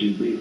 you, please.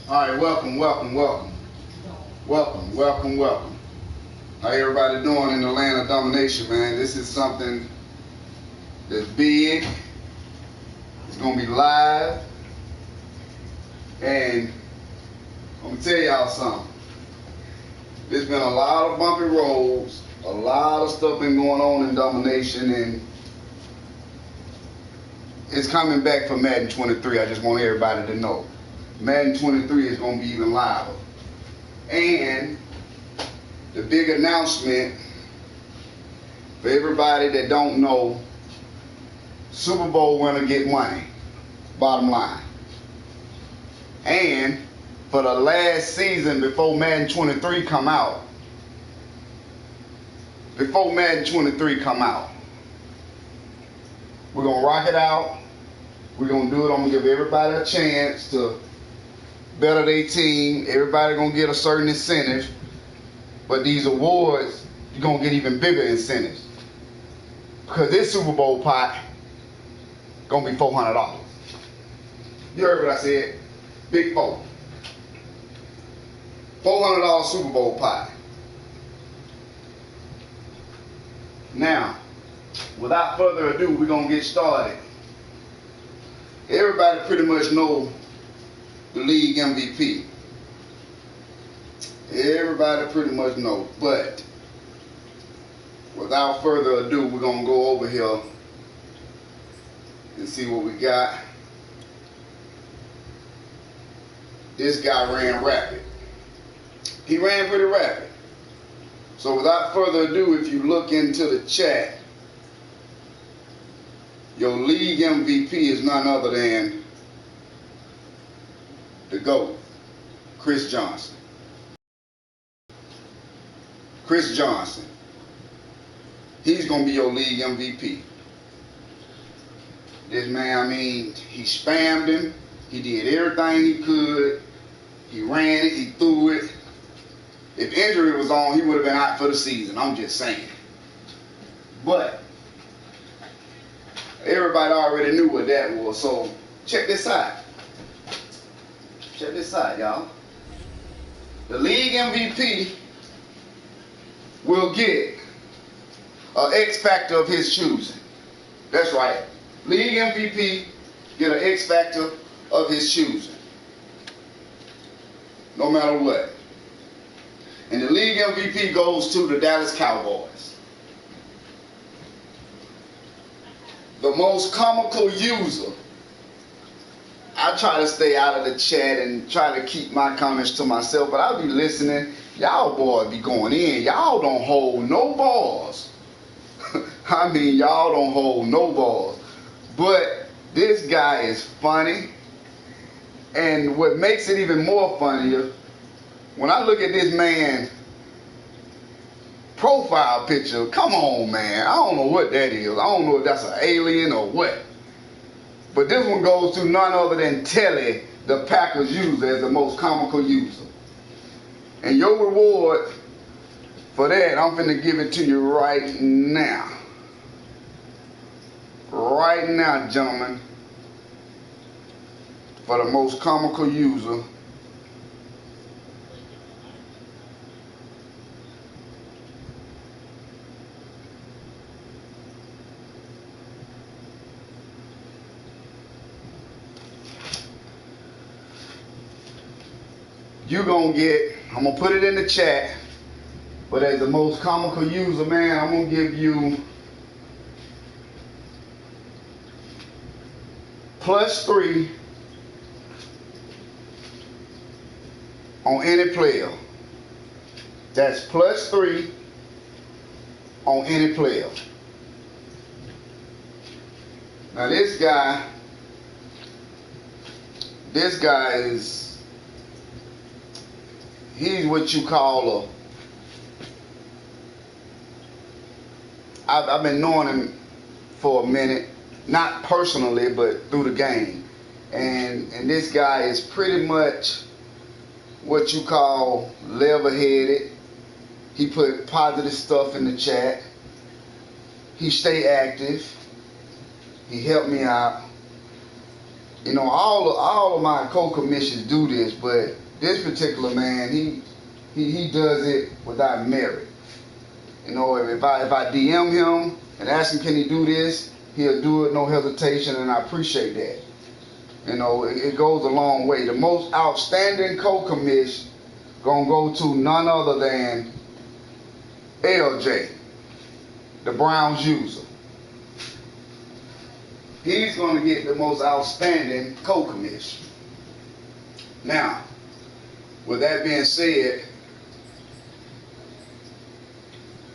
All right, welcome. How everybody doing in the land of domination, man? This is something that's big. It's gonna be live, and I'm gonna tell y'all something. There's been a lot of bumpy roads, a lot of stuff been going on in domination, and it's coming back for Madden 23. I just want everybody to know. Madden 23 is going to be even louder. And the big announcement for everybody that don't know, Super Bowl winner get money, bottom line. And for the last season before Madden 23 come out, we're going to rock it out. We're going to do it. I'm going to give everybody a chance to better their team. Everybody gonna get a certain incentive, but these awards, you're gonna get even bigger incentives, because this Super Bowl pot gonna be $400. You heard what I said? Big $400 Super Bowl pot. Now, without further ado, we're gonna get started. Everybody pretty much know the league MVP. Everybody pretty much know. But without further ado, we're going to go over here and see what we got. This guy ran rapid. He ran pretty rapid. So without further ado, if you look into the chat, your league MVP is none other than the GOAT, Chris Johnson. Chris Johnson. He's going to be your league MVP. This man, I mean, he spammed him. He did everything he could. He ran it. He threw it. If injury was on, he would have been out for the season. I'm just saying. But everybody already knew what that was. So check this out. Check this out, y'all. the league MVP will get an X factor of his choosing. That's right. League MVP get an X factor of his choosing. No matter what. And the league MVP goes to the Dallas Cowboys. The most comical user. I try to stay out of the chat and try to keep my comments to myself, but I'll be listening. Y'all boys be going in. Y'all don't hold no balls. I mean, y'all don't hold no balls. But this guy is funny. And what makes it even more funnier, when I look at this man's profile picture, come on, man. I don't know what that is. I don't know if that's an alien or what. But this one goes to none other than Telly, the Packers user, as the most comical user. And your reward for that, I'm finna give it to you right now. Right now, gentlemen. For the most comical user. You gonna get, I'm gonna put it in the chat, but as the most comical user, man, I'm gonna give you +3 on any player. That's +3 on any player. Now this guy is, he's what you call I've been knowing him for a minute, not personally, but through the game. And this guy is pretty much what you call level-headed. He put positive stuff in the chat. He stay active. He helped me out. You know, all of my co-commissions do this, but this particular man, he does it without merit. You know, if I DM him and ask him, can he do this, he'll do it, no hesitation, and I appreciate that. You know, it goes a long way. The most outstanding co-commish gonna go to none other than LJ, the Browns user. He's gonna get the most outstanding co-commish. Now, with that being said,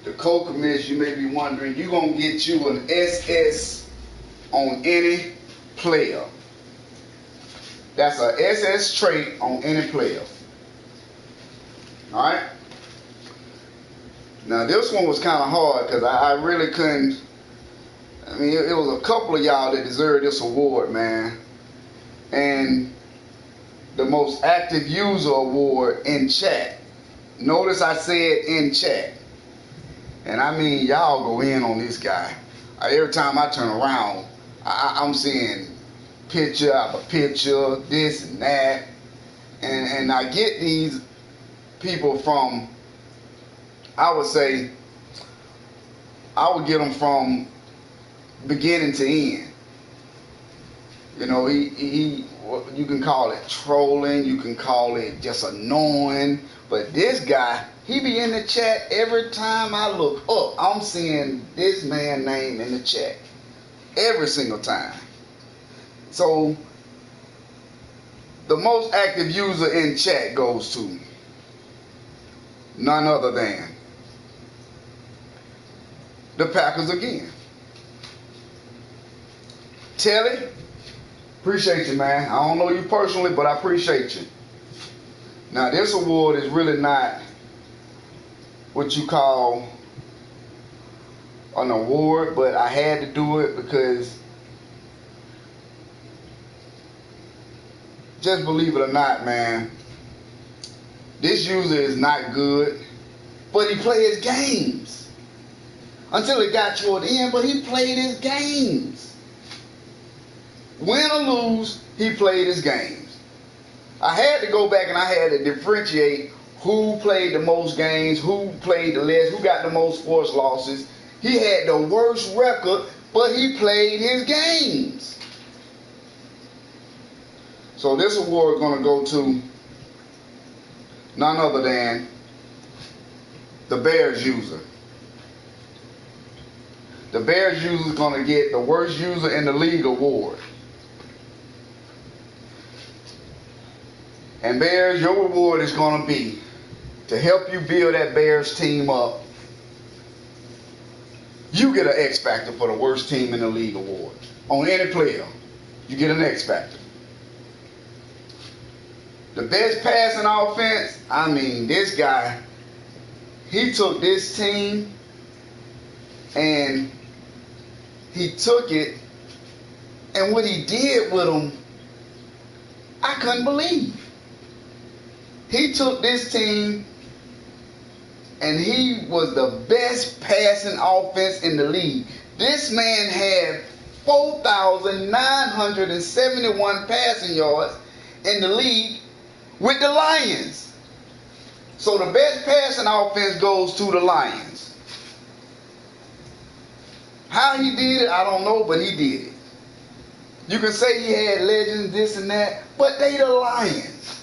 the co-commish, you may be wondering, you're going to get you an SS on any player. That's a SS trait on any player. Alright? Now this one was kind of hard because I really couldn't. I mean, it was a couple of y'all that deserved this award, man. And the most active user award in chat. Notice I said in chat. And I mean, y'all go in on this guy. Every time I turn around, I'm seeing picture after picture, this and that. And I get these people from, I would say, I would get them from beginning to end. You know, you can call it trolling, you can call it just annoying, but this guy, he be in the chat every time I look up. I'm seeing this man's name in the chat every single time. So the most active user in chat goes to none other than the Packers again. Telly, appreciate you, man. I don't know you personally, but I appreciate you. Now, this award is really not what you call an award, but I had to do it because, just believe it or not, man, this user is not good, but he plays games. Until it got toward the end, but he played his games. Win or lose, he played his games. I had to go back and I had to differentiate who played the most games, who played the less, who got the most forced losses. He had the worst record, but he played his games. So this award is going to go to none other than the Bears user. The Bears user is going to get the worst user in the league award. And Bears, your reward is going to be to help you build that Bears team up. You get an X Factor for the worst team in the league award. On any player, you get an X Factor. The best passing offense, I mean, this guy, he took this team and he took it, and what he did with them, I couldn't believe. He took this team and he was the best passing offense in the league. This man had 4,971 passing yards in the league with the Lions. So the best passing offense goes to the Lions. How he did it, I don't know, but he did it. You can say he had legends, this and that, but they the Lions.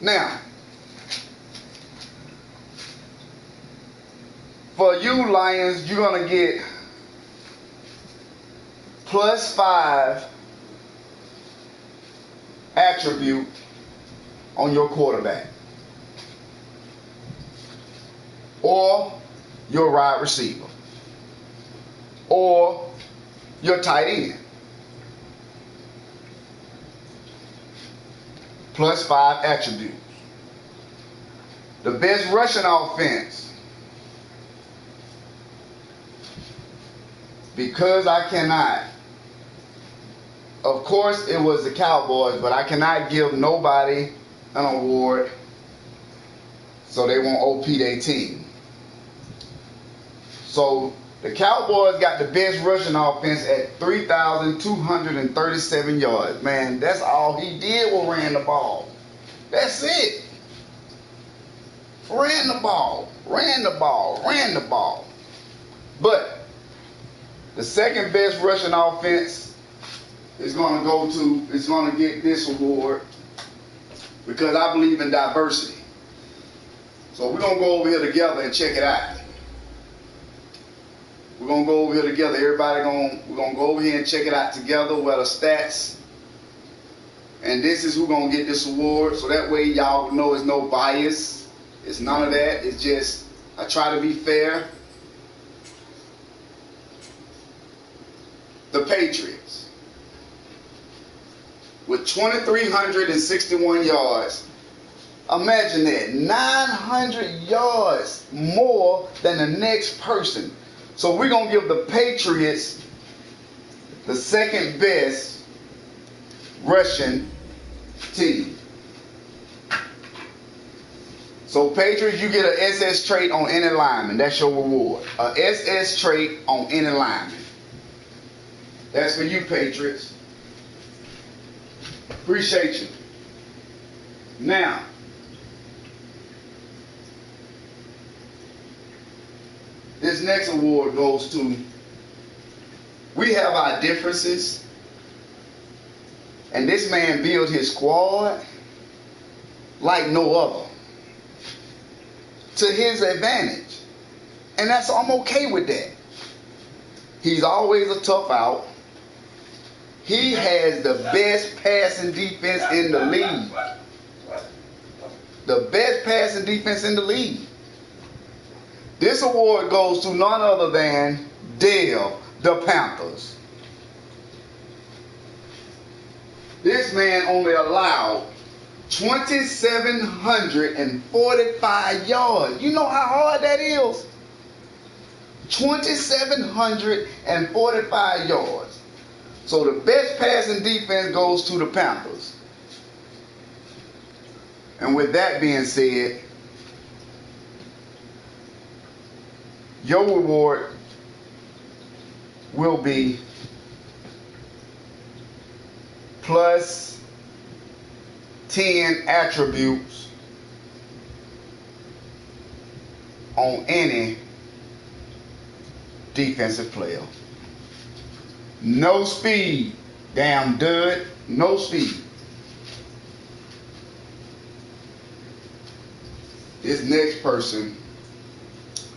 Now, for you Lions, you're going to get +5 attribute on your quarterback or your wide receiver or your tight end. +5 attributes. The best rushing offense. Because I cannot, of course it was the Cowboys, but I cannot give nobody an award so they won't OP their team. So the Cowboys got the best rushing offense at 3,237 yards. Man, that's all he did was ran the ball. That's it. Ran the ball, ran the ball, ran the ball. But the second best rushing offense is going to get this award because I believe in diversity. So we're going to go over here together and check it out. We're going to go over here together. We're going to go over here and check it out together with the stats. And this is who's going to get this award. So that way y'all know it's no bias. It's none of that. It's just, I try to be fair. The Patriots, with 2,361 yards. Imagine that, 900 yards more than the next person. So we're going to give the Patriots the second best rushing team. So Patriots, you get an SS trait on any lineman. That's your reward. A SS trait on any lineman. That's for you, Patriots. Appreciate you. Now, this next award goes to, we have our differences, and this man built his squad like no other, to his advantage. And I'm okay with that. He's always a tough out. He has the best passing defense in the league. The best passing defense in the league. This award goes to none other than Dale, the Panthers. This man only allowed 2,745 yards. You know how hard that is? 2,745 yards. So the best passing defense goes to the Panthers. And with that being said, your reward will be 10 attributes on any defensive player. No speed, damn dud, no speed. This next person,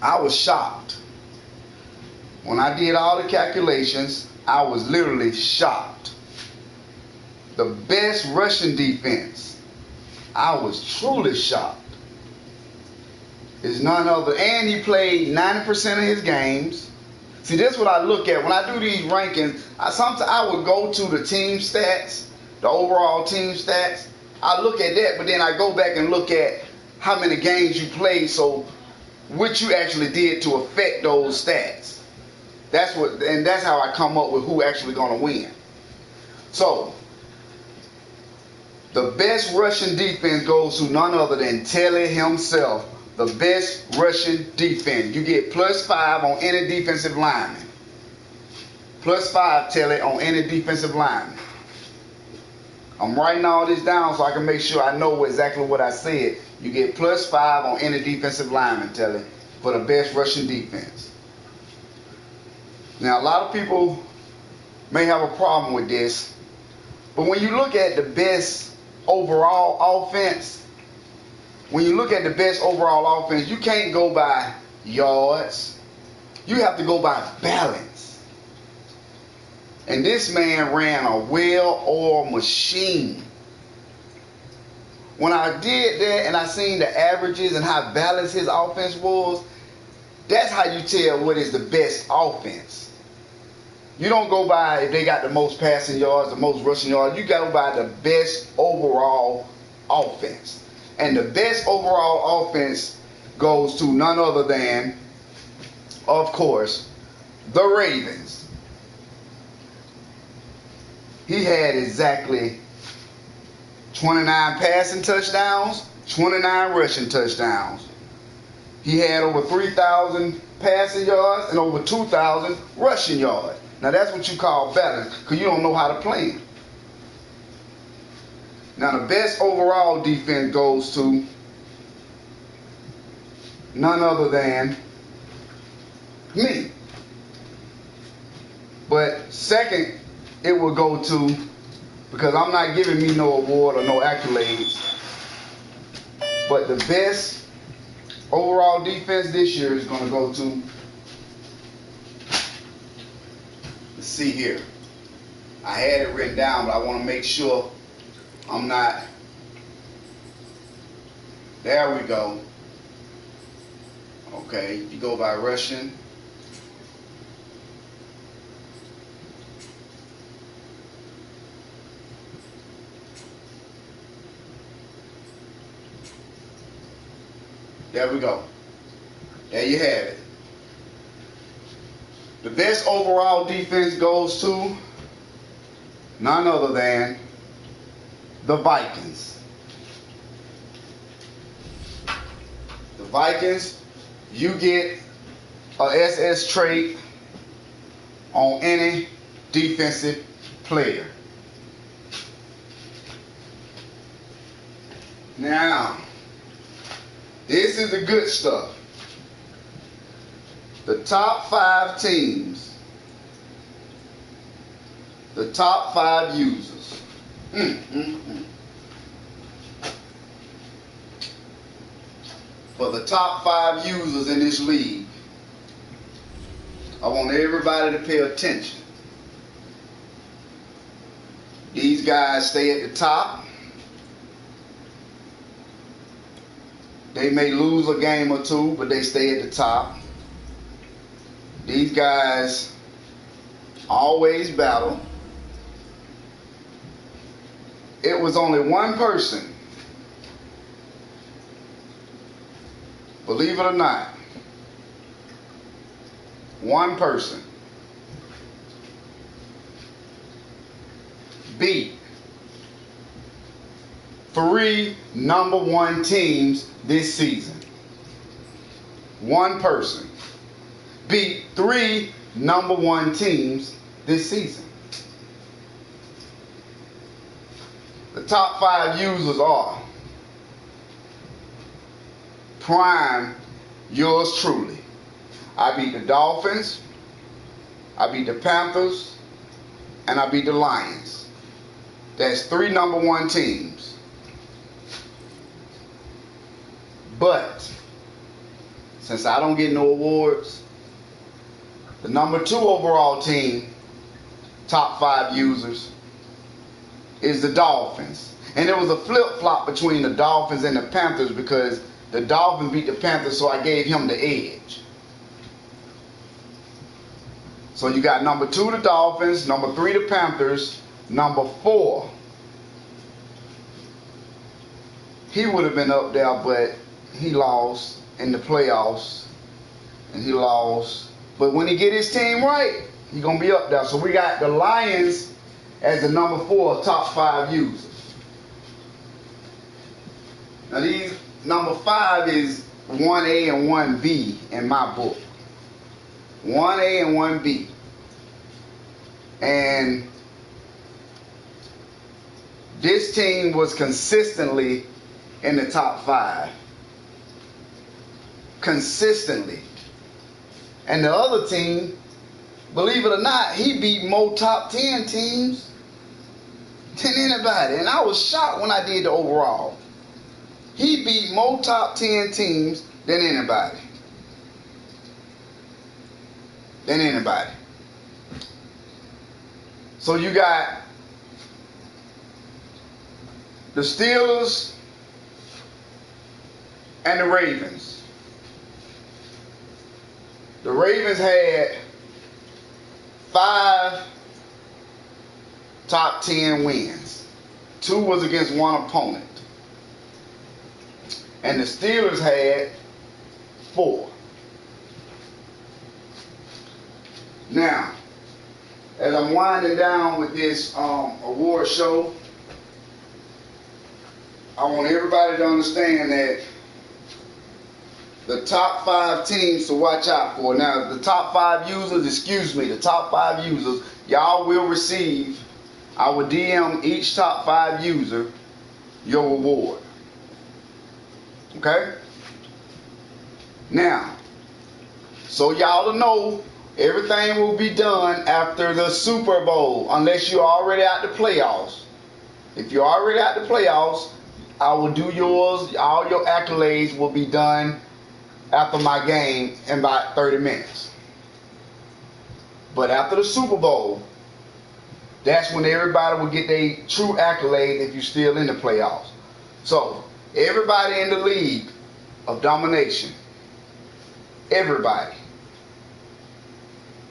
I was shocked. When I did all the calculations, I was literally shocked. The best rushing defense, I was truly shocked. Is none other, and he played 90% of his games. See, this is what I look at when I do these rankings. Sometimes I would go to the team stats, the overall team stats. I look at that, but then I go back and look at how many games you played, so what you actually did to affect those stats. That's how I come up with who actually gonna win. So the best rushing defense goes to none other than Telly himself. The best rushing defense. You get +5 on any defensive lineman. +5, Telly, on any defensive lineman. I'm writing all this down so I can make sure I know exactly what I said. You get +5 on any defensive lineman, Telly, for the best rushing defense. Now, a lot of people may have a problem with this, but when you look at the best overall offense, you can't go by yards. You have to go by balance. And this man ran a well-oiled machine. When I did that and I seen the averages and how balanced his offense was, that's how you tell what is the best offense. You don't go by if they got the most passing yards, the most rushing yards. You go by the best overall offense. And the best overall offense goes to none other than, of course, the Ravens. He had exactly 29 passing touchdowns, 29 rushing touchdowns. He had over 3,000 passing yards and over 2,000 rushing yards. Now that's what you call balance, because you don't know how to play him. Now the best overall defense goes to none other than me. But second, it will go to, because I'm not giving me no award or no accolades, but the best overall defense this year is going to go to, let's see here. I had it written down, but I want to make sure I'm not. There we go. Okay, you go by rushing. There we go. There you have it. The best overall defense goes to none other than the Vikings. The Vikings, you get a SS trait on any defensive player. Now, this is the good stuff. The top 5 teams, the top 5 users. For the top 5 users in this league, I want everybody to pay attention. These guys stay at the top. They may lose a game or two, but they stay at the top. These guys always battle. It was only one person, believe it or not, one person beat 3 number 1 teams this season. One person beat 3 number 1 teams this season. The top 5 users are Prime, yours truly. I beat the Dolphins, I beat the Panthers, and I beat the Lions. That's 3 number 1 teams. But since I don't get no awards, the number 2 overall team, top 5 users, is the Dolphins. And there was a flip-flop between the Dolphins and the Panthers because the Dolphins beat the Panthers, so I gave him the edge. So you got number 2 the Dolphins, number 3 the Panthers, number 4. He would have been up there, but he lost in the playoffs. And he lost. But when he get his team right, he's going to be up there. So we got the Lions as the number 4 top 5 users. Now these number 5 is 1A and 1B in my book. 1A and 1B. And this team was consistently in the top 5. Consistently. And the other team, believe it or not, he beat more top 10 teams than anybody. And I was shocked when I did the overall. He beat more top 10 teams than anybody. So you got the Steelers and the Ravens. The Ravens had 5 top 10 wins. 2 was against one opponent. And the Steelers had 4. Now, as I'm winding down with this award show, I want everybody to understand that the top 5 teams to watch out for. Now, the top 5 users, the top 5 users, y'all will receive, I will DM each top 5 user your reward. Okay? Now, so y'all to know, everything will be done after the Super Bowl, unless you're already out the playoffs. If you're already out the playoffs, I will do yours. All your accolades will be done after my game in about 30 minutes. But after the Super Bowl, that's when everybody will get their true accolade if you're still in the playoffs. So, everybody in the league of Domination, everybody,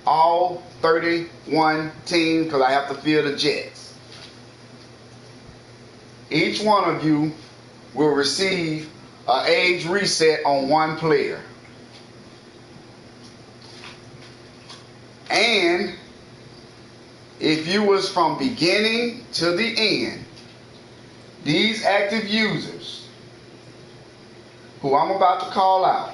all 31 teams, because I have to field the Jets, each one of you will receive an age reset on one player. And if you was from beginning to the end, these active users who I'm about to call out,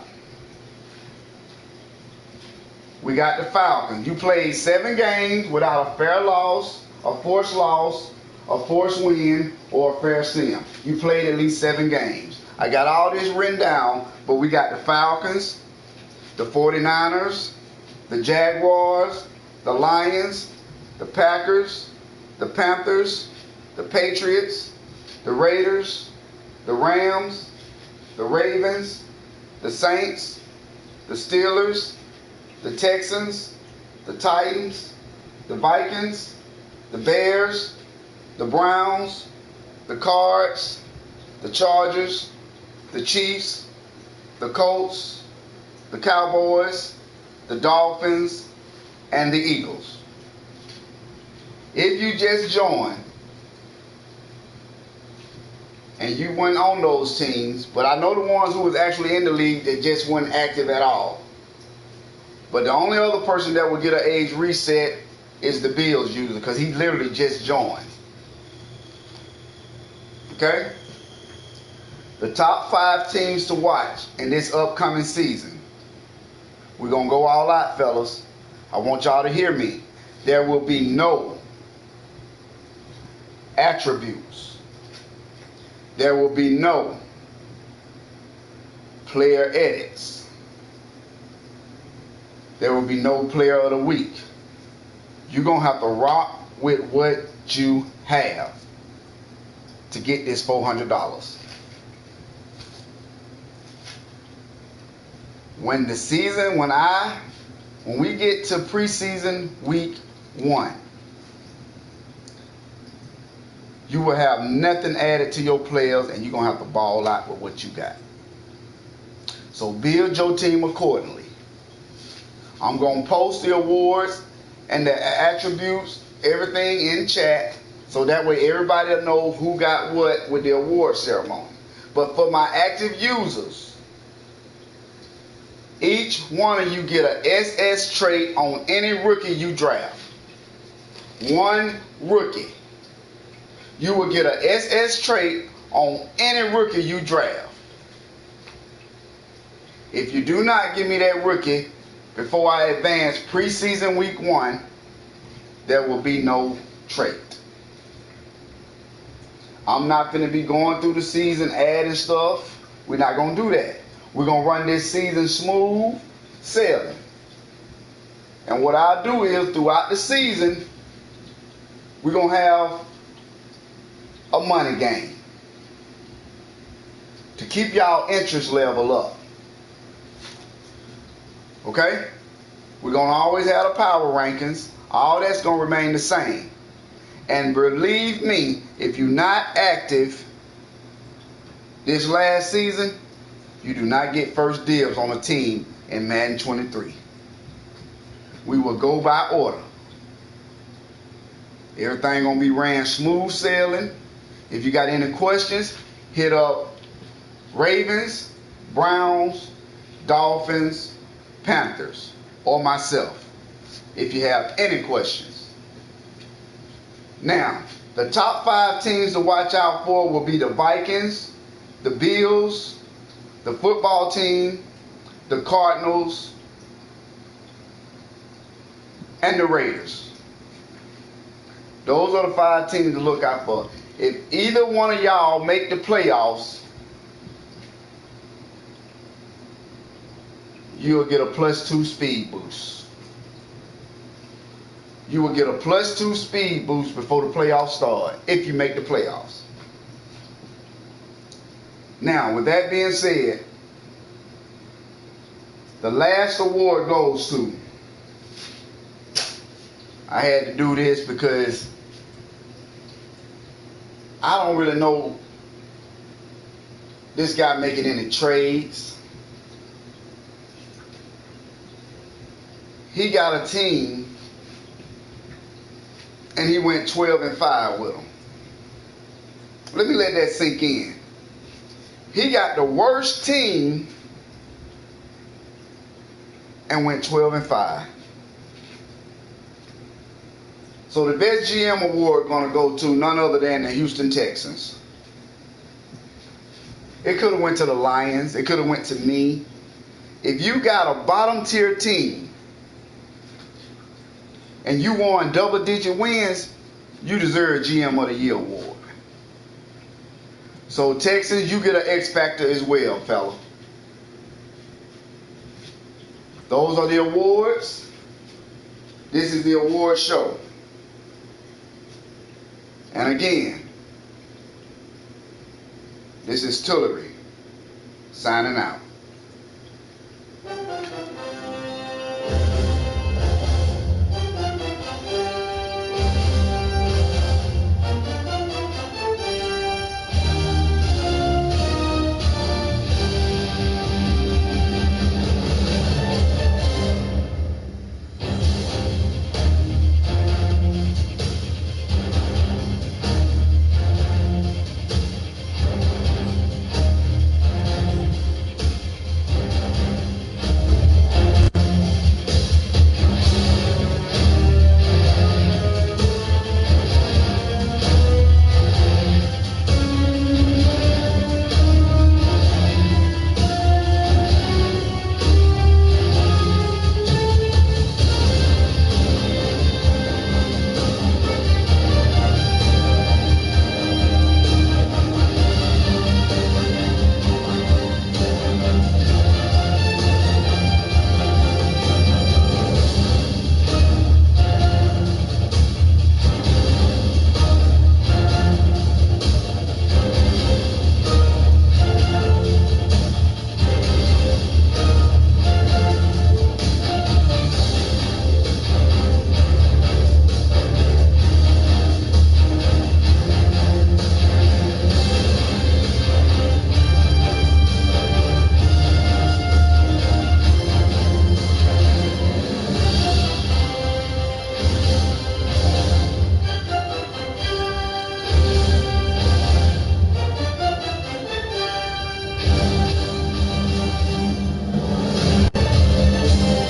we got the Falcons. You played 7 games without a fair loss, a forced loss, a forced win, or a fair sim. You played at least 7 games. I got all this written down, but we got the Falcons, the 49ers, the Jaguars, the Lions, the Packers, the Panthers, the Patriots, the Raiders, the Rams, the Ravens, the Saints, the Steelers, the Texans, the Titans, the Vikings, the Bears, the Browns, the Cards, the Chargers, the Chiefs, the Colts, the Cowboys, the Dolphins, and the Eagles. If you just joined and you went on those teams, but I know the ones who was actually in the league that just weren't active at all. But the only other person that will get an age reset is the Bills user, because he literally just joined. Okay? The top 5 teams to watch in this upcoming season. We're going to go all out, fellas. I want y'all to hear me. There will be no attributes There will be no player edits. There will be no player of the week. You're going to have to rock with what you have to get this $400. When we get to preseason week 1, you will have nothing added to your players, and you're going to have to ball out with what you got. So build your team accordingly. I'm going to post the awards and the attributes, everything in chat, so that way everybody will know who got what with the award ceremony. But for my active users, each one of you get an SS trait on any rookie you draft. One rookie. You will get an SS trait on any rookie you draft. If you do not give me that rookie before I advance preseason week 1, there will be no trait. I'm not going to be going through the season adding stuff. We're not going to do that. We're going to run this season smooth sailing. And what I'll do is, throughout the season, we're going to have a money game to keep y'all interest level up. Okay? We're going to always have the power rankings. All that's going to remain the same. And believe me, if you're not active this last season, you do not get first dibs on a team in Madden 23. We will go by order. Everything going to be ran smooth sailing. If you got any questions, hit up Ravens, Browns, Dolphins, Panthers, or myself if you have any questions. Now, the top 5 teams to watch out for will be the Vikings, the Bills, the football team, the Cardinals, and the Raiders. Those are the 5 teams to look out for. If either one of y'all make the playoffs, you'll get a +2 speed boost. You will get a +2 speed boost before the playoffs start, if you make the playoffs. Now, with that being said, the last award goes to, I had to do this because I don't really know this guy making any trades. He got a team and he went 12-5 with them. Let me let that sink in. He got the worst team and went 12-5. So the best GM award going to go to none other than the Houston Texans. It could have went to the Lions. It could have went to me. If you got a bottom tier team and you won double-digit wins, you deserve GM of the Year award. So Texans, you get an X Factor as well, fella. Those are the awards. This is the award show. And again, this is Tillery signing out.